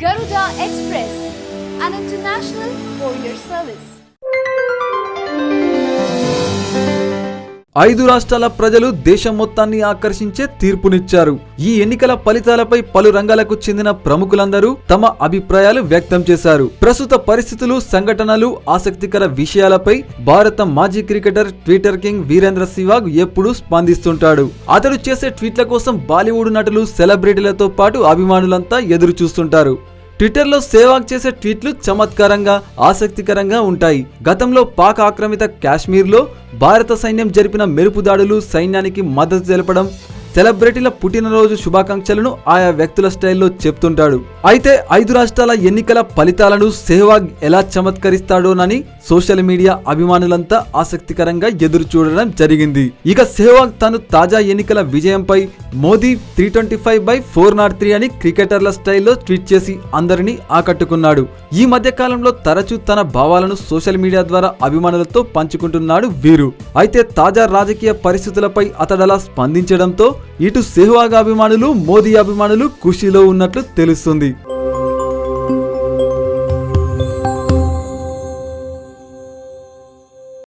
Garuda Express, an international courier service. 5 రాష్ట్రాల ప్రజలు దేశం మొత్తాన్ని ఆకర్షించే తీర్పునిచ్చారు. ఈ ఎన్నికల ఫలితాలపై పలు రంగాలకు చెందిన ప్రముఖులందరూ తమ అభిప్రాయాలు వ్యక్తం చేశారు. ప్రస్తుత పరిస్థితులు, సంఘటనలు, ఆసక్తికర విషయాలపై భారత మాజీ cricketer Twitter king Virender Sehwag ఎప్పుడూ స్పందిస్తుంటాడు. అతడు చేసే ట్వీట్ల కోసం బాలీవుడ్ నటులు, సెలబ్రిటీలతో పాటు అభిమానులంతా ఎదురు చూస్తుంటారు. ట్విట్టర్లో సెహ్వాగ్ చేసే ట్వీట్లు చమత్కారంగా, ఆసక్తికరంగా ఉంటాయి. గతంలో పాక్ ఆక్రమిత కాశ్మీర్లో భారత సైన్యం జరిపిన మెరుపు దాడులు, సైన్యానికి మద్దతు తెలపడం, సెలబ్రిటీల పుట్టినరోజు శుభాకాంక్షలను ఆయా వ్యక్తుల స్టైల్లో చెప్తుంటాడు. అయితే 5 రాష్ట్రాల ఎన్నికల ఫలితాలను సెహ్వాగ్ ఎలా చమత్కరిస్తాడోనని సోషల్ మీడియా అభిమానులంతా ఆసక్తికరంగా ఎదురు చూడడం జరిగింది. ఇక సెహ్వాగ్ తను తాజా ఎన్నికల విజయంపై మోదీ 325/403 అని క్రికెటర్ల స్టైల్లో ట్వీట్ చేసి అందరినీ ఆకట్టుకున్నాడు. ఈ మధ్య కాలంలో తరచూ తన భావాలను సోషల్ మీడియా ద్వారా అభిమానులతో పంచుకుంటున్నాడు వీరు. అయితే తాజా రాజకీయ పరిస్థితులపై అతడలా స్పందించడంతో ఇటు సెహ్వాగ్ అభిమానులు, మోదీ అభిమానులు ఖుషీలో ఉన్నట్లు తెలుస్తుంది.